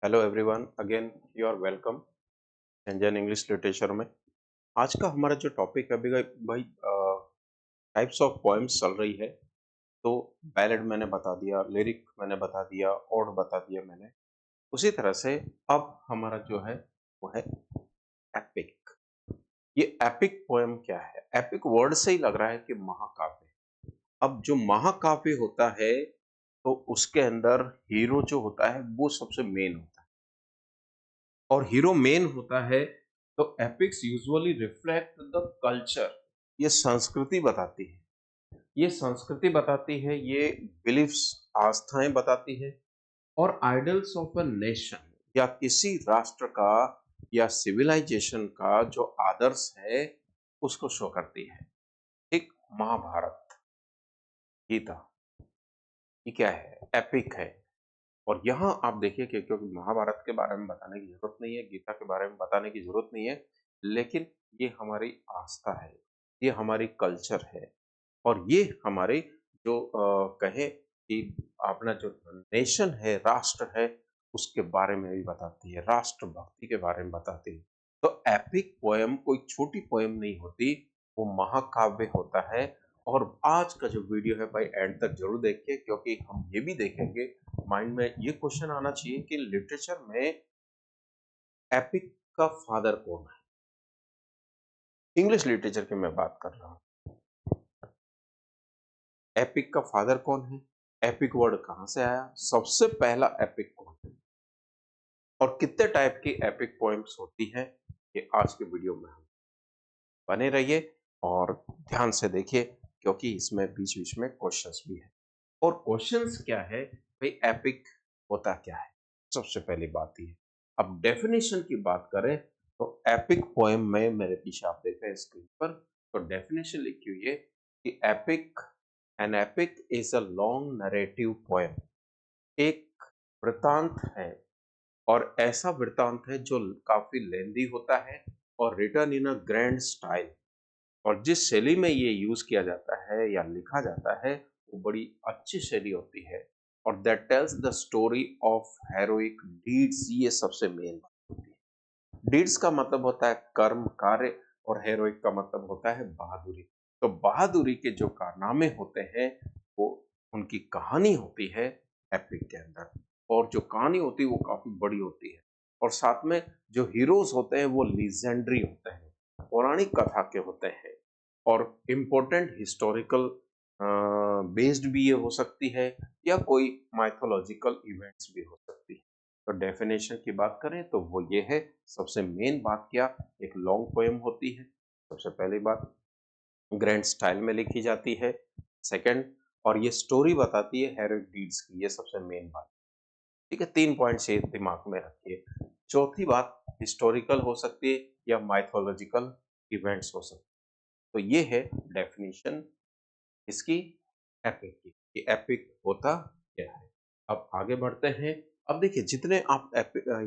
Hello everyone, again you are welcome Indian English literature में। आज का हमारा जो टॉपिक है अभी भाई टाइप्स ऑफ पोएम्स चल रही है। तो बैलेड मैंने बता दिया, लिरिक मैंने बता दिया, ओड बता दिया मैंने। उसी तरह से अब हमारा जो है वो है एपिक। ये एपिक पोएम क्या है? एपिक वर्ड से ही लग रहा है कि महाकाव्य। अब जो महाकाव्य होता है तो उसके अंदर हीरो जो होता है वो सबसे मेन होता है, और हीरो मेन होता है। तो epics usually reflect the culture. ये संस्कृति बताती है, ये संस्कृति बताती है, ये बिलीफ्स, आस्थाएं बताती है, और आइडल्स ऑफ अ नेशन या किसी राष्ट्र का या सिविलाइजेशन का जो आदर्श है उसको शो करती है। ठीक, महाभारत, गीता, ये क्या है? एपिक है। और यहाँ आप देखिए कि क्योंकि महाभारत के बारे में बताने की जरूरत नहीं है, गीता के बारे में बताने की जरूरत नहीं है, लेकिन ये हमारी आस्था है, ये हमारी कल्चर है, और ये हमारे जो कहें कि अपना जो नेशन है, राष्ट्र है, उसके बारे में भी बताती है, राष्ट्र भक्ति के बारे में बताती है। तो एपिक पोएम कोई छोटी पोएम नहीं होती, वो महाकाव्य होता है। और आज का जो वीडियो है भाई एंड तक जरूर देखिए, क्योंकि हम ये भी देखेंगे, माइंड में ये क्वेश्चन आना चाहिए कि लिटरेचर में एपिक का फादर कौन है। इंग्लिश लिटरेचर की मैं बात कर रहा हूं। एपिक का फादर कौन है? एपिक वर्ड कहां से आया? सबसे पहला एपिक कौन है? और कितने टाइप की एपिक पोएम्स होती है, ये आज के वीडियो में हम बने रहिए और ध्यान से देखिए, क्योंकि इसमें बीच बीच में क्वेश्चंस भी है। और क्वेश्चंस क्या है भाई, एपिक होता क्या है? सबसे पहली बात ये। अब डेफिनेशन की बात करें तो एपिक पोएम में, मेरे पीछे आप देख रहे हैं स्क्रीन पर, तो डेफिनेशन लिखी हुई है कि epic, an epic is a long narrative poem. एक वृतांत है, और ऐसा वृतांत है जो काफी लेंदी होता है और written in a grand style. और जिस शैली में ये यूज किया जाता है या लिखा जाता है वो बड़ी अच्छी शैली होती है, और that tells the story of heroic deeds. ये सबसे मेन बात होती है। डीड्स का मतलब होता है कर्म, कार्य, और हेरोइक का मतलब होता है बहादुरी। तो बहादुरी के जो कारनामे होते हैं वो, उनकी कहानी होती है एपिक के अंदर। और जो कहानी होती है वो काफी बड़ी होती है, और साथ में जो हीरोज होते हैं वो लीजेंडरी होते हैं, पौराणिक कथा के होते हैं, और इम्पोर्टेंट हिस्टोरिकल बेस्ड भी ये हो सकती है, या कोई माइथोलॉजिकल इवेंट्स भी हो सकती है। तो डेफिनेशन की बात करें तो वो ये है, सबसे मेन बात क्या, एक लॉन्ग पोएम होती है, सबसे पहली बात, ग्रैंड स्टाइल में लिखी जाती है, सेकंड, और ये स्टोरी बताती है हेरोइक डीड्स की, ये सबसे मेन बात। ठीक है, 3 पॉइंट्स ये दिमाग में रखिए। चौथी बात, हिस्टोरिकल हो सकती है या माइथोलॉजिकल इवेंट्स हो सकते हैं। तो ये है डेफिनेशन इसकी, एपिक की, कि एपिक होता क्या है। अब आगे बढ़ते हैं। अब देखिए, जितने आप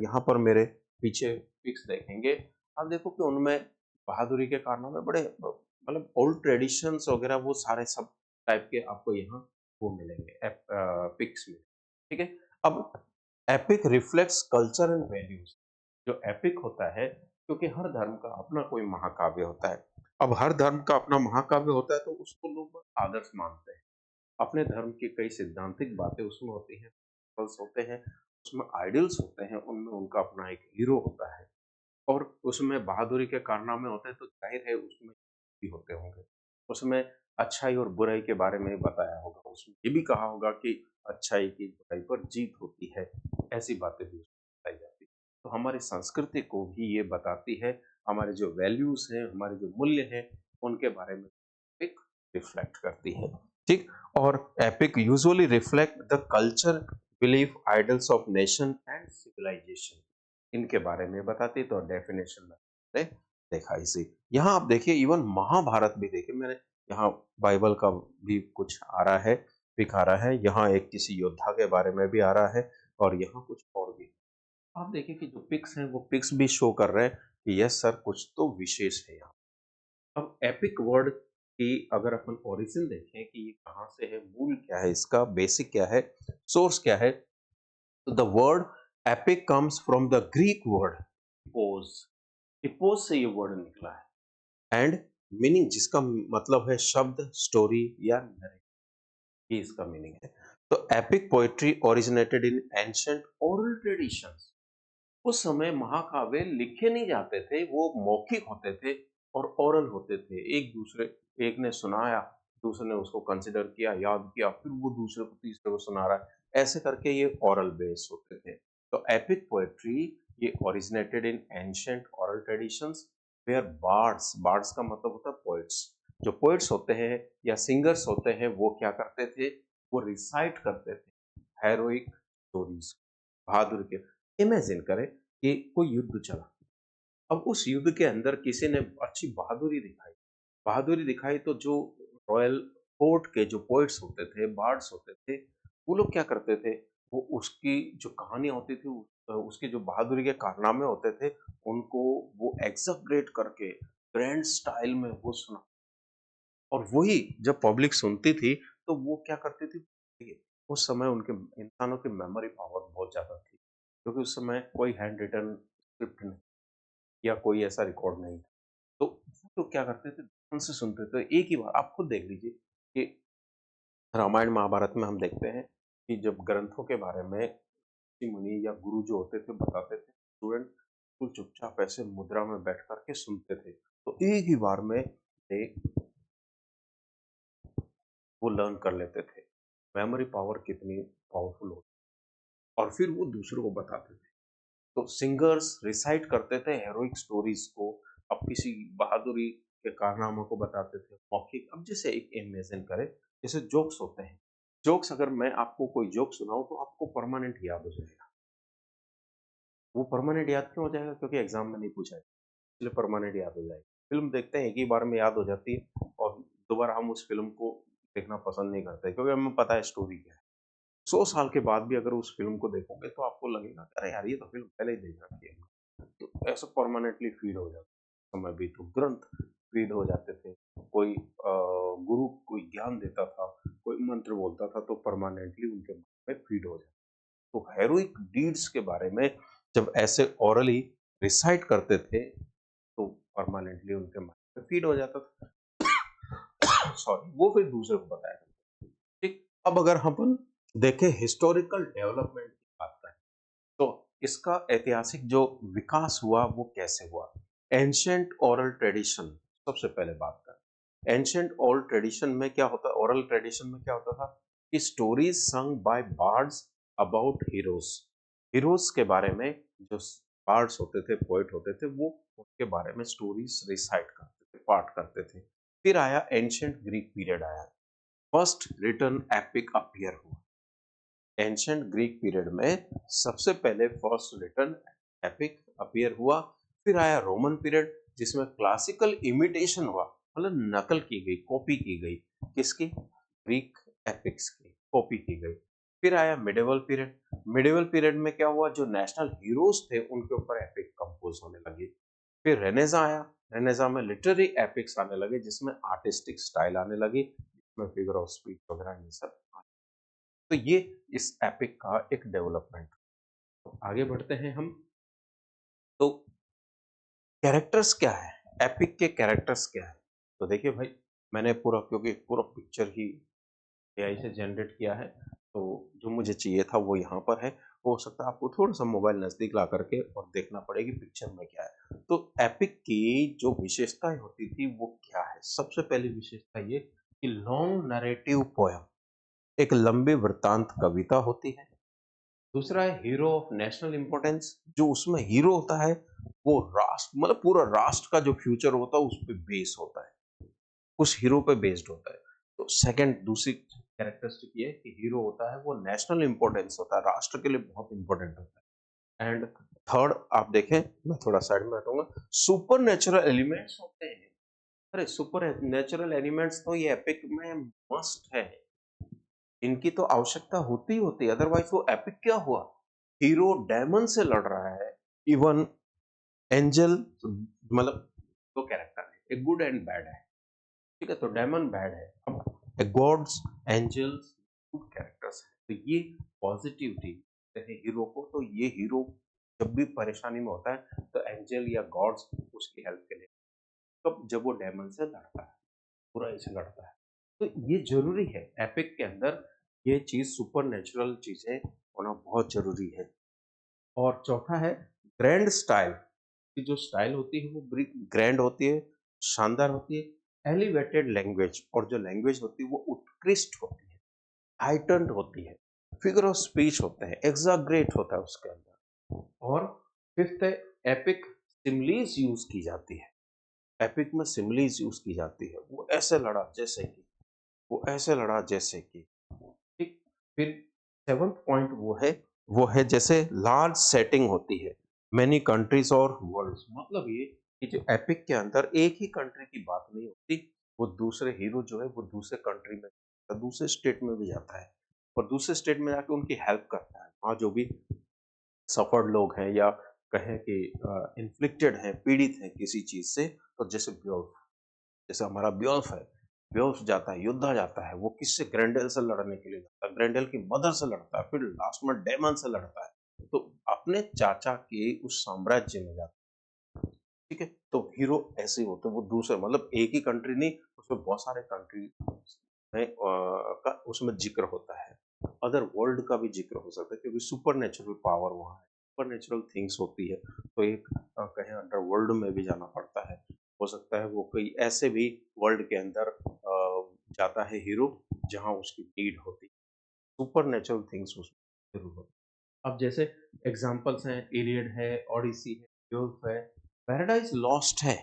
यहाँ पर मेरे पीछे पिक्स देखेंगे, आप देखो कि उनमें बहादुरी के कारनामे बड़े, मतलब ओल्ड ट्रेडिशंस वगैरह, वो सारे सब टाइप के आपको यहाँ वो मिलेंगे पिक्स में। ठीक है। अब epic reflects culture and values. जो एपिक होता है, क्योंकि हर धर्म का अपना कोई महाकाव्य होता है। अब हर धर्म का अपना महाकाव्य होता है तो उसको लोग आदर्श मानते हैं। अपने धर्म की कई सैद्धांतिक बातें उसमें होती हैं, principles होते हैं, उसमें आइडल्स होते हैं, उनमें उनका अपना एक हीरो होता है, और उसमें बहादुरी के कारनामे होते हैं, तो जाहिर है उसमें भी होते होंगे। उसमें अच्छाई और बुराई के बारे में बताया होगा, उसमें ये भी कहा होगा कि अच्छाई की बुराई पर जीत होती है, ऐसी बातें भी उसमें बताई जाती है। तो हमारी संस्कृति को भी ये बताती है, हमारे जो वैल्यूज हैं, हमारे जो मूल्य हैं, उनके बारे में एक रिफ्लेक्ट करती है। ठीक। और epic usually reflect the culture, belief, idols of nation and civilization, इनके बारे में बताती। तो डेफिनेशन में देखा इसे। यहाँ आप देखिए, इवन महाभारत भी देखिए, मैंने यहाँ बाइबल का भी कुछ आ रहा है, पिक आ रहा है, यहाँ एक किसी योद्धा के बारे में भी आ रहा है, और यहाँ कुछ और भी। आप देखिए कि जो पिक्स हैं वो पिक्स भी शो कर रहे हैं कि यस सर, कुछ तो विशेष है यहाँ। अब एपिक वर्ड की अगर अपन ओरिजिन देखें कि ये कहाँ से है, मूल क्या है इसका, बेसिक क्या है, सोर्स क्या है, तो the word epic comes from the Greek word epos, epos से ये वर्ड निकला है। एंड मीनिंग जिसका मतलब है शब्द, स्टोरी या नरेटिव, ये इसका मीनिंग है। तो epic poetry originated in ancient oral traditions. उस समय महाकाव्य लिखे नहीं जाते थे, वो मौखिक होते थे और ओरल होते थे। एक दूसरे, एक ने सुनाया, दूसरे ने उसको कंसिडर किया, याद किया, फिर वो दूसरे को, तीसरे को सुना रहा है, ऐसे करके ये ओरल बेस होते थे। तो एपिक पोएट्री ये originated in ancient oral traditions where bards, bards का मतलब होता है पोएट्स, जो पोएट्स होते हैं या सिंगर्स होते हैं वो क्या करते थे, वो रिसाइट करते थे हेरोइक स्टोरीज, बहादुर के। इमेजिन करें कि कोई युद्ध चला, अब उस युद्ध के अंदर किसी ने अच्छी बहादुरी दिखाई, बहादुरी दिखाई, तो जो रॉयल कोर्ट के जो पोइट्स होते थे, बार्ड्स होते थे, वो लोग क्या करते थे, वो उसकी जो कहानियां होती थी, उसके जो बहादुरी के कारनामे होते थे, उनको वो एक्सग्रेट करके ग्रैंड स्टाइल में वो सुना। और वही जब पब्लिक सुनती थी तो वो क्या करती थी, देखिए, उस समय उनके इंसानों की मेमोरी पावर बहुत ज्यादा थी, क्योंकि उस समय कोई हैंड रिटन स्क्रिप्ट नहीं या कोई ऐसा रिकॉर्ड नहीं था। तो वो तो क्या करते थे, ध्यान से सुनते थे। एक ही बार आप खुद देख लीजिए कि रामायण महाभारत में हम देखते हैं कि जब ग्रंथों के बारे में ऋषि मुनि या गुरु जो होते थे बताते थे, स्टूडेंट बिल्कुल चुपचाप ऐसे मुद्रा में बैठ करके सुनते थे, तो एक ही बार में वो लर्न कर लेते थे। मेमोरी पावर कितनी पावरफुल हो, और फिर वो दूसरों को बताते थे। तो सिंगर्स रिसाइट करते थे हेरोइक स्टोरीज को, अब किसी बहादुरी के कारनामों को बताते थे मौखिक। अब जैसे एक इमेजिन करें, जैसे जोक्स होते हैं, जोक्स अगर मैं आपको कोई जोक सुनाऊं तो आपको परमानेंट याद हो जाएगा। वो परमानेंट याद क्यों हो जाएगा, क्योंकि एग्जाम में नहीं पूछा है, इसलिए परमानेंट याद हो जाएगा। फिल्म देखते हैं, एक ही बार में याद हो जाती है, और दोबारा हम उस फिल्म को देखना पसंद नहीं करते, क्योंकि हमें पता है स्टोरी क्या है। 100 साल के बाद भी अगर उस फ़िल्म को देखोगे तो आपको लगेगा, अरे यार ये तो फ़िल्म पहले ही देख रखी है। तो ऐसा परमानेंटली फ़ीड हो जाता। समय भी तो ग्रंथ फ़ीड हो जाते थे। कोई गुरु कोई ज्ञान देता था, कोई मंत्र बोलता था, तो परमानेंटली उनके मन में फ़ीड हो जाता। तो हेरोइक डीड्स के बारे में जब ऐसे ओरली रिसाइट करते थे, तो परमानेंटली उनके मन में फ़ीड हो जाता था। सॉरी, वो फिर दूसरे को बताया करते थे। ठीक, अब अगर हम देखें हिस्टोरिकल डेवलपमेंट की बात करें, तो इसका ऐतिहासिक जो विकास हुआ वो कैसे हुआ। एंशिएंट ओरल ट्रेडिशन, सबसे पहले बात करें एंशिएंट ओरल ट्रेडिशन में क्या होता है। ओरल ट्रेडिशन में क्या होता था कि stories sung by birds about heroes, heroes के बारे में जो बार्ड्स होते थे, पोएट होते थे, वो उनके बारे में स्टोरीज रिसाइट करते थे, पाठ करते थे। फिर आया एंशिएंट ग्रीक पीरियड आया, फर्स्ट रिटन एपिक अपीयर हुआ। एंशिएंट ग्रीक पीरियड में सबसे पहले फर्स्ट रिटन एपिक अपीयर हुआ। फिर आया रोमन पीरियड, जिसमें क्लासिकल इमिटेशन हुआ, मतलब नकल की गई, कॉपी की गई, किसकी, ग्रीक एपिक्स की कॉपी की गई। फिर आया मिडिवल पीरियड, मिडिवल पीरियड में क्या हुआ, जो नेशनल हीरोज थे उनके ऊपर एपिक कंपोज होने लगी। फिर रेनेसा आया, रेनेसा में लिटरेरी एपिक्स आने लगे, जिसमें आर्टिस्टिक स्टाइल आने लगी, जिसमें फिगर ऑफ स्पीच वगैरह ये सब। तो ये इस एपिक का एक डेवलपमेंट। तो आगे बढ़ते हैं हम। तो कैरेक्टर्स क्या है, एपिक के कैरेक्टर्स क्या है। तो देखिए भाई, मैंने पूरा, क्योंकि पूरा पिक्चर ही एआई से जनरेट किया है, तो जो मुझे चाहिए था वो यहाँ पर है। हो सकता है आपको थोड़ा सा मोबाइल नजदीक ला करके और देखना पड़ेगी पिक्चर में क्या है। तो एपिक की जो विशेषताएं होती थी वो क्या है। सबसे पहली विशेषता ये कि लॉन्ग नरेटिव पोयम, एक लंबी वृत्तांत कविता होती है। दूसरा है हीरो ऑफ नेशनल इंपॉर्टेंस, जो उसमें हीरो होता है वो राष्ट्र, मतलब पूरा राष्ट्र का जो फ्यूचर होता है उस पे बेस होता है, उस हीरो पे बेस्ड होता है। तो सेकंड, दूसरी कैरेक्टरिस्टिक ये है कि हीरो होता है वो नेशनल इंपॉर्टेंस होता है, राष्ट्र के लिए बहुत इंपॉर्टेंट होता है। एंड थर्ड, आप देखें, मैं थोड़ा साइड में हटूंगा, सुपर नेचुरल एलिमेंट्स होते हैं। अरे सुपर नेचुरल एलिमेंट्स तो ये एपिक में मस्ट है, इनकी तो आवश्यकता होती है, अदरवाइज वो एपिक क्या हुआ। हीरो डेमन से लड़ रहा है, इवन एंजल, मतलब दो कैरेक्टर है, एक गुड एंड बैड है, ठीक है, तो डेमन बैड है, अब गॉड्स, एंजल्स गुड कैरेक्टर्स है। तो ये पॉजिटिविटी, देखते हैं हीरो को, तो ये हीरो जब भी परेशानी में होता है तो एंजल या गॉड्स उसकी हेल्प के लिए, तो जब वो डेमन से लड़ता है, बुराई से लड़ता है, तो ये जरूरी है एपिक के अंदर, ये चीज सुपर नेचुरल चीजें होना बहुत जरूरी है। और चौथा है ग्रैंड स्टाइल, की जो स्टाइल होती है वो ग्रैंड होती है, शानदार होती है। एलिवेटेड लैंग्वेज, और जो लैंग्वेज होती है वो उत्कृष्ट होती है, हाइटन्ड होती है, फिगर ऑफ स्पीच होता है, एग्जाग्रेट होता है उसके अंदर। और फिफ्थ है एपिक सिमलीज यूज की जाती है, एपिक में सिमलीज यूज की जाती है, वो ऐसे लड़ा जैसे कि, वो ऐसे लड़ा जैसे कि, ठीक। फिर सेवंथ पॉइंट वो है जैसे लार्ज सेटिंग होती है, मेनी कंट्रीज और वर्ल्ड्स, मतलब ये कि जो एपिक के अंदर एक ही कंट्री की बात नहीं होती, वो दूसरे हीरो जो है वो दूसरे कंट्री में, दूसरे स्टेट में भी जाता है और दूसरे स्टेट में जाके उनकी हेल्प करता है, वहाँ जो भी सफर्ड लोग हैं या कहें कि इन्फ्लिक्टेड हैं, पीड़ित हैं किसी चीज से, तो जैसे ब्योल्फ, जैसे हमारा ब्योल्फ है, ब्योल्फ जाता है, योद्धा जाता है, वो किससे, ग्रेंडेल से लड़ने के लिए जाता है, ग्रेंडेल की मदर से लड़ता है, फिर लास्ट में डेमन से लड़ता है, तो अपने चाचा के उस साम्राज्य में जाता है, ठीक है। तो हीरो ऐसे ही होते हैं, वो दूसरे, मतलब एक ही कंट्री नहीं, उसमें बहुत सारे कंट्री में का उसमें जिक्र होता है, अदर वर्ल्ड का भी जिक्र हो सकता है, क्योंकि सुपर नेचुरल पावर वहाँ है, सुपर नेचुरल थिंग्स होती है, तो एक कहीं अंडर वर्ल्ड में भी जाना पड़ता है, हो सकता है वो कोई ऐसे भी वर्ल्ड के अंदर जाता है हीरो जहाँ उसकी नीड होती है, सुपर नेचुरल थिंग्स उसमें जरूर होती है। अब जैसे एग्जांपल्स हैं, इलियड है, ओडिसी है, बेवुल्फ है, पैराडाइज लॉस्ट है,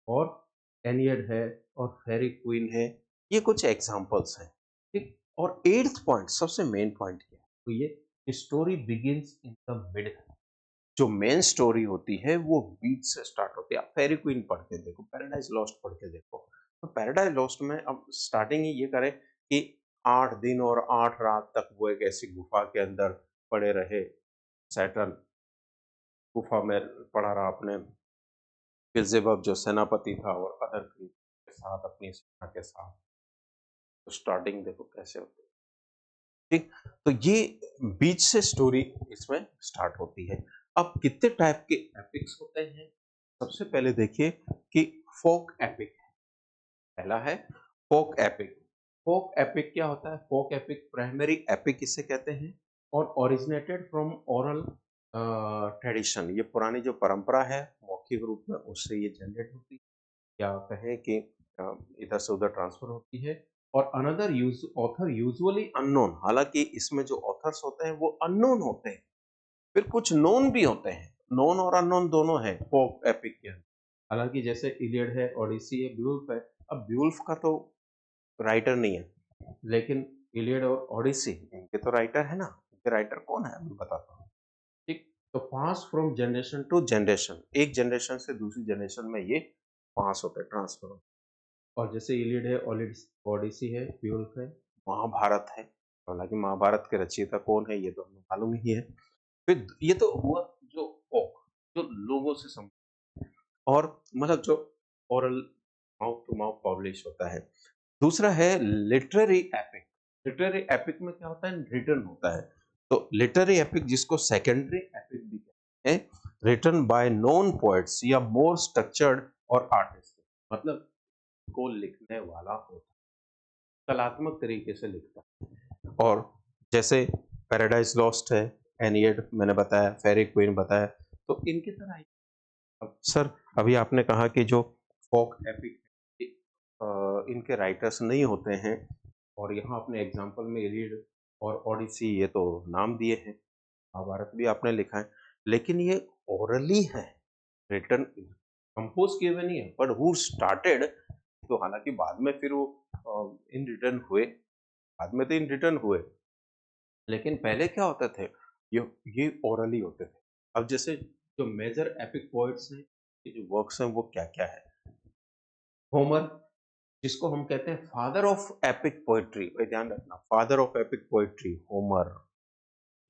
और एनियड है, और फेरी क्वीन है, ये कुछ एग्जांपल्स हैं, ठीक। और एट्थ पॉइंट, सबसे मेन पॉइंट क्या है, तो ये story begins in the middle, जो मेन स्टोरी होती है वो बीच से स्टार्ट होती है। आप फेरी क्वीन पढ़ के देखो, पैराडाइज लॉस्ट पढ़ के देखो, तो पैराडाइज लॉस्ट में अब स्टार्टिंग ही ये करे कि 8 दिन और 8 रात तक वो एक ऐसी गुफा के अंदर पड़े रहे, सैटर्न गुफा में पड़ा रहा अपने, बिल्जेबब जो सेनापति था और अदर के साथ, अपनी सेना के साथ, तो स्टार्टिंग देखो कैसे होती है, ठीक। तो ये बीच से स्टोरी इसमें स्टार्ट होती है। अब कितने टाइप के एपिक्स होते हैं, सबसे पहले देखिए कि फोक एपिक, पहला है फोक एपिक। फोक एपिक क्या होता है, फोक एपिक प्राइमरी एपिक किसे कहते हैं, और ओरिजिनेटेड फ्रॉम ओरल ट्रेडिशन, ये पुरानी जो परंपरा है मौखिक रूप में उससे ये जनरेट होती है, या कहें कि इधर से उधर ट्रांसफर होती है। और another use author usually unknown, हालांकि इसमें जो ऑथर्स होते हैं वो अननोन होते हैं, फिर कुछ नोन भी होते हैं, नोन और अननोन दोनों है फोक एपिक के अंदर। हालांकि जैसे इलियड है, ओडिसी है, ब्यूल्फ है, अब ब्यूल्फ का तो राइटर नहीं है, लेकिन इलियड और ओडिसी इनके तो राइटर है ना, इनके राइटर कौन है मैं बताता हूँ, ठीक। तो पास फ्रॉम जनरेशन टू जनरेशन, एक जनरेशन से दूसरी जनरेशन में ये पास होते हैं, ट्रांसफर होते हैं। और जैसे इलियड है, ओडिसी है, ब्यूल्फ है, महाभारत है, हालांकि महाभारत के रचयिता कौन है ये तो हमें मालूम ही है। फिर ये तो हुआ जो फोक, जो लोगों से और मतलब जो oral mouth to mouth publish होता है। दूसरा है लिटरेरी एपिक, लिटरेरी एपिक में क्या होता है, रिटन होता है, तो लिटरेरी एपिक जिसको सेकेंडरी एपिक भी कहते हैं, रिटन बाय नोन पोएट्स या मोर स्ट्रक्चर्ड और आर्टिस्ट, मतलब को लिखने वाला होता है, कलात्मक तरीके से लिखता है। और जैसे पैराडाइज लॉस्ट है, एनियड मैंने बताया, फेरी क्वीन बताया, तो इनकी तरह अब सर, अभी आपने कहा कि जो फोक एपिक इनके राइटर्स नहीं होते हैं, और यहाँ अपने एग्जाम्पल में इलियड और ओडिसी ये तो नाम दिए हैं, महाभारत भी आपने लिखा है, लेकिन ये ओरली है, रिटन कंपोज किए हुए नहीं है, बट हु स्टार्टेड, तो हालांकि बाद में फिर वो इन रिटर्न हुए, बाद में तो इन रिटर्न हुए, लेकिन पहले क्या होते थे, ये ओरली होते थे। अब जैसे जो मेजर एपिक पोएट्स हैं, ये जो वर्क्स हैं वो क्या क्या है, होमर, जिसको हम कहते हैं फादर ऑफ एपिक पोएट्री, ध्यान रखना, father of epic poetry Homer,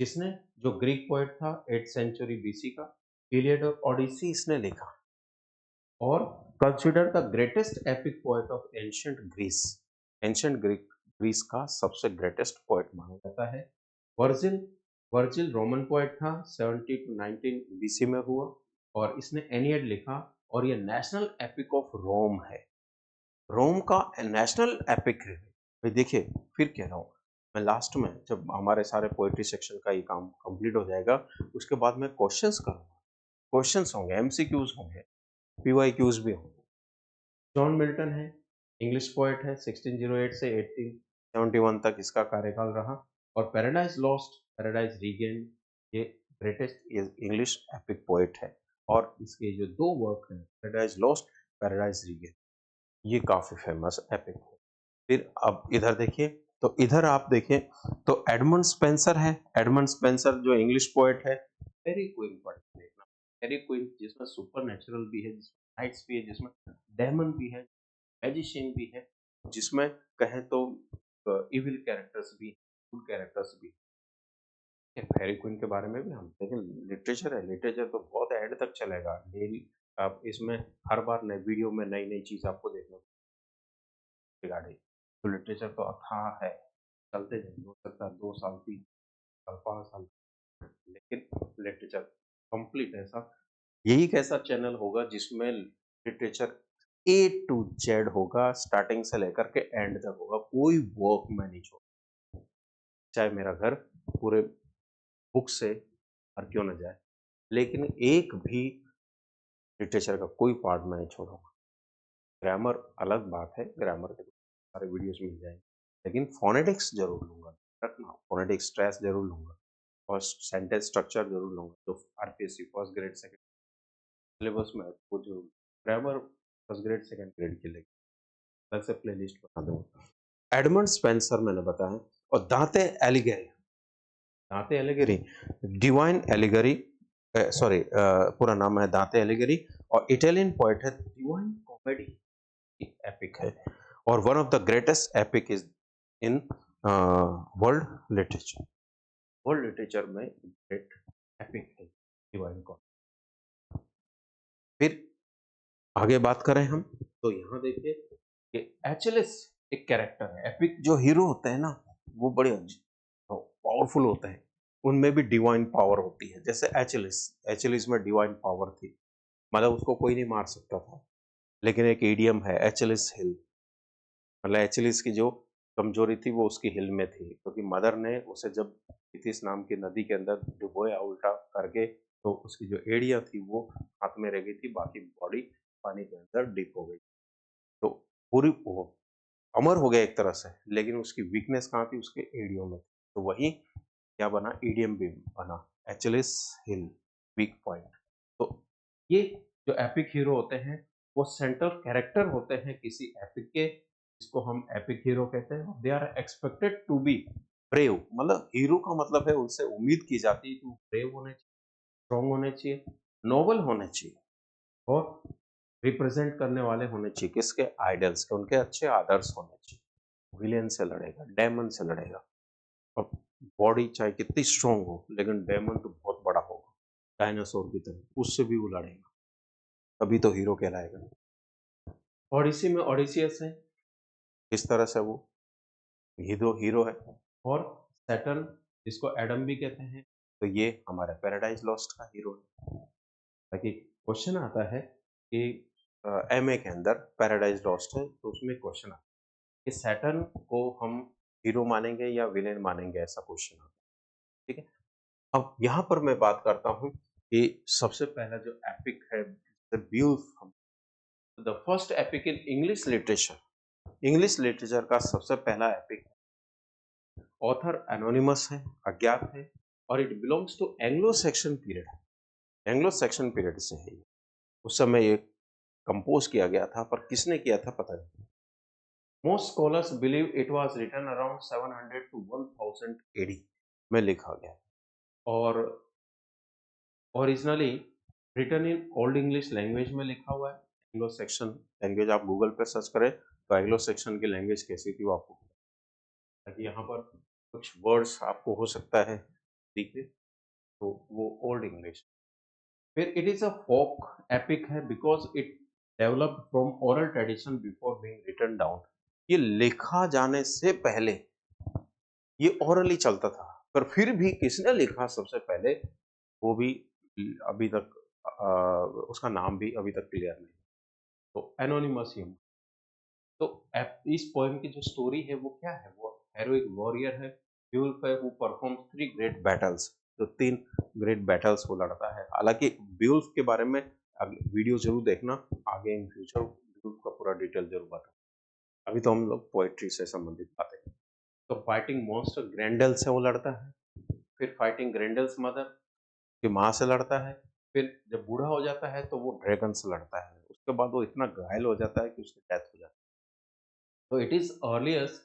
जिसने, जो ग्रीक पोएट था 8th सेंचुरी बीसी का, इलियड और ओडिसी इसने लिखा, और consider the greatest epic poet of ancient Greece, ancient Greek, Greece का सबसे ग्रेटेस्ट पोएट माना जाता है। वर्जिल, वर्जिल रोमन पोएट था, 70 टू 19 बीसी में हुआ और इसने एनियड लिखा और ये नेशनल एपिक ऑफ रोम है। रोम का नेशनल एपिक है। भाई देखिए, फिर कह रहा हूँ मैं, लास्ट में जब हमारे सारे पोएट्री सेक्शन का ये काम कंप्लीट हो जाएगा, उसके बाद मैं क्वेश्चंस करूँगा। क्वेश्चंस होंगे, एमसीक्यूज होंगे, पीवाईक्यूज भी होंगे। जॉन मिल्टन है, इंग्लिश पोएट है, 1608 से 1871 तक इसका कार्यकाल रहा। और पैराडाइज लॉस्ट, पैराडाइज रीगेन, ये ग्रेटेस्ट इंग्लिश एपिक पोएट है। और इसके जो दो वर्क हैं, पैराडाइज लॉस्ट, पैराडाइज रीगेन, ये काफी फेमस एपिक है। फिर अब इधर देखिए, तो इधर आप देखें तो एडमंड स्पेंसर है। एडमंड स्पेंसर जो इंग्लिश पोएट है। फेरी क्वीन पढ़ के देखना, फेरी क्वीन जिसमें सुपर नेचुरल भी है, जिसमें नाइट्स भी है, जिसमें डेमन भी है, मैजिशियन भी है, जिसमें कहें तो इविल कैरेक्टर्स भी, गुड कैरेक्टर्स भी। फेरी क्वीन के बारे में भी हम लेकिन लिटरेचर है, लिटरेचर तो बहुत एंड तक चलेगा डेली। आप इसमें हर बार नए वीडियो में नई नई चीज आपको देखने को मिलेगी। तो लिटरेचर तो अथाह है, चलते जाएंगे, हो सकता है 2 साल 3 साल 5 साल, लेकिन लिटरेचर कंप्लीट ऐसा, यही एक ऐसा चैनल होगा जिसमें लिटरेचर ए टू जेड होगा, स्टार्टिंग से लेकर के एंड तक होगा, कोई वर्क मैं नहीं छोड़, चाहे मेरा घर पूरे बुक से और क्यों ना जाए, लेकिन एक भी लिटरेचर का कोई पार्ट मैं नहीं छोड़ूंगा। ग्रामर अलग बात है, ग्रामर के सारे वीडियोस मिल जाएंगे, लेकिन फोनेटिक्स जरूर लूंगा, रखना फोनेटिक्स स्ट्रेस जरूर लूंगा और सेंटेंस स्ट्रक्चर जरूर लूंगा। तो RPSC first grade second syllabus में वो जो grammar first grade second grade के लिए अलग से प्लेलिस्ट बना दूंगा। एडमंड स्पेंसर मैंने बताया, और दांते एलिगेरी, दांते एलिगेरी डिवाइन एलिगेरी, सॉरी पूरा नाम है दांते एलिगेरी, और इटालियन पोएट है, डिवाइन कॉमेडी एपिक है, और one of the greatest epic is in world literature. World literature में ग्रेट एपिक है डिवाइन कॉमेडी। फिर आगे बात करें हम, तो यहाँ देखिए कि एचएलएस एक कैरेक्टर है। एपिक जो हीरो होते हैं ना, वो बड़े पावरफुल होते हैं, उनमें भी डिवाइन पावर होती है। जैसे एचएलएस, एचएलएस में डिवाइन पावर थी, मतलब उसको कोई नहीं मार सकता था। लेकिन एक ईडियम है एचएलएस हिल, मतलब एचएलएस की जो कमजोरी थी वो उसकी हिल में थी, क्योंकि मदर ने उसे जब इथिस नाम की नदी के अंदर डुबोया उल्टा करके, तो उसकी जो एड़िया थी वो हाथ में रह गई थी, बाकी बॉडी पानी के अंदर डिप हो गई। तो पूरी वो अमर हो गया एक तरह से, लेकिन उसकी वीकनेस कहाँ थी, उसके एड़ियों में। तो वही क्या बना, ईडीएम भी बना, एचएलएस हिल वीक पॉइंट। तो ये जो एपिक हीरो होते हैं वो सेंट्रल कैरेक्टर होते हैं किसी एपिक के, जिसको हम एपिक हीरो कहते हैं। They are expected to be brave, मतलब हीरो का मतलब है उनसे उम्मीद की जाती है कि वो ब्रेव होने चाहिए, स्ट्रॉन्ग होने चाहिए, नोबल होने चाहिए, और रिप्रेजेंट करने वाले होने चाहिए किसके, आइडल्स के, उनके अच्छे आदर्श होने चाहिए। विलेन से लड़ेगा, डेमन से लड़ेगा, और बॉडी चाहे कितनी स्ट्रांग हो, लेकिन डेमन तो बहुत बड़ा होगा, डायनासोर की तरह, उससे भी वो लड़ेगा, तभी तो हीरो कहलाएगा। ओडिसी में ओडिसियस है, इस तरह से वो हीरो हीरो है। और सैटर्न, जिसको एडम भी कहते हैं, तो ये हमारा पैराडाइज लॉस्ट का हीरो है। ताकि क्वेश्चन आता है कि एमए के अंदर पैराडाइज लॉस्ट है, तो उसमें क्वेश्चन आता है कि सैटर्न को हम हीरो मानेंगे या विलेन मानेंगे, ऐसा क्वेश्चन आता है। ठीक है, अब यहाँ पर मैं बात करता हूँ कि सबसे पहला जो एपिक है, the first epic in English literature, English literature का सबसे पहला एपिक, ऑथर एनोनिमस है, अज्ञात है, और it belongs to Anglo Saxon period, Anglo Saxon period से है। उस समय ये कंपोज किया गया था, पर किसने किया था पता नहीं। Most scholars believe it was written around 700 to 1000 AD में लिखा गया, और originally written in old English language में लिखा हुआ है। एंग्लो सेक्शन लैंग्वेज आप गूगल पे सर्च करें तो एंग्लो सेक्शन की लैंग्वेज कैसी थी वो आपको, ताकि यहाँ पर कुछ वर्ड्स आपको हो सकता है दिखे, तो वो ओल्ड इंग्लिश। फिर it is a folk epic है, because it developed from oral tradition before being written down. ये लिखा जाने से पहले ये ओरली चलता था, पर फिर भी किसने लिखा सबसे पहले वो भी अभी तक उसका नाम भी अभी तक क्लियर नहीं। तो एनोनिमस ह्यूमन। तो इस पोएम की जो स्टोरी है वो क्या है? वो हेरोइक वॉरियर है, ब्यूल्फ है, हु परफॉर्म्स 3 ग्रेट बैटल्स। तो 3 ग्रेट बैटल्स वो लड़ता है। हालाँकि ब्यूल्फ के बारे में वीडियो ज़रूर देखना, आगे इन फ्यूचर ब्यूल्फ का पूरा डिटेल ज़रूर बताऊँ। अभी तो हम लोग पोएट्री से संबंधित बातें करें। तो फाइटिंग मॉन्स्टर ग्रेंडल से वो लड़ता है, फिर फाइटिंग ग्रेंडल्स मदर की माँ से लड़ता है, फिर जब बूढ़ा हो जाता है तो वो ड्रैगन से लड़ता है। उसके बाद वो इतना घायल हो जाता है कि उसकी डेथ हो जाती है। तो it is earliest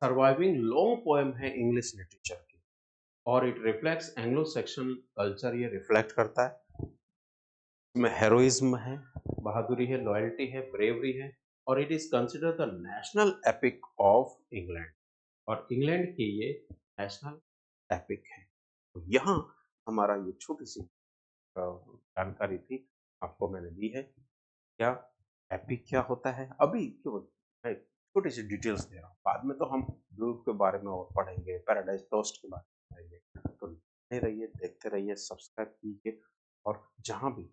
surviving long poem है इंग्लिश लिटरेचर की, और it reflects Anglo Saxon culture. ये रिफ्लेक्ट करता है। इसमें हेरोइज्म है, बहादुरी है, लॉयल्टी है, ब्रेवरी है, और it is considered the national epic of England. और इंग्लैंड की ये नेशनल एपिक है। तो यहाँ हमारा ये छोटी सी जानकारी थी, आपको मैंने दी है। क्या एपिक क्या होता है अभी क्यों मैं छोटी सी डिटेल्स दे रहा हूँ, बाद में तो हम ग्रुप के बारे में और पढ़ेंगे, पैराडाइज टोस्ट के बारे में पढ़ेंगे। तो देखते रहिए, देखते रहिए, सब्सक्राइब कीजिए। और जहाँ भी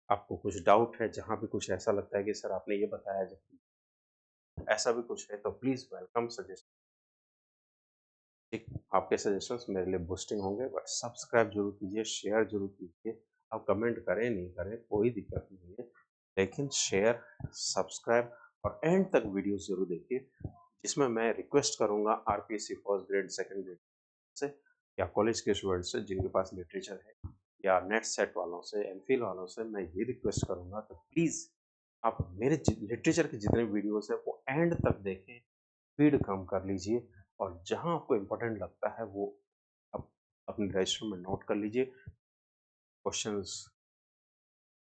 आपको कुछ डाउट है, जहाँ भी कुछ ऐसा लगता है कि सर आपने ये बताया, जब ऐसा भी कुछ है तो प्लीज़ वेलकम सजेस्ट। ठीक, आपके सजेशंस मेरे लिए बूस्टिंग होंगे। बट सब्सक्राइब जरूर कीजिए, शेयर जरूर कीजिए। आप कमेंट करें नहीं करें कोई दिक्कत नहीं है, लेकिन शेयर, सब्सक्राइब और एंड तक वीडियो जरूर देखिए, जिसमें मैं रिक्वेस्ट करूंगा RPSC first grade, second grade से या कॉलेज के स्टूडेंट से जिनके पास लिटरेचर है, या नेट सेट वालों से, एमफिल वालों से, मैं ये रिक्वेस्ट करूंगा कि प्लीज़ आप मेरे लिटरेचर के जितने वीडियोस है वो एंड तक देखें, स्पीड कम कर लीजिए, और जहाँ आपको इम्पोर्टेंट लगता है वो आप अपने रजिस्टर में नोट कर लीजिए। क्वेश्चंस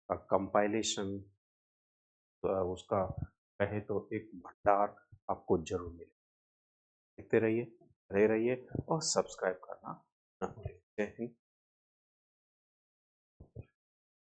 का कंपाइलेशन, उसका कहे तो एक भंडार आपको जरूर मिले। देखते रहिए, रहे रहिए और सब्सक्राइब करना ना भूलिए। जय हिंद।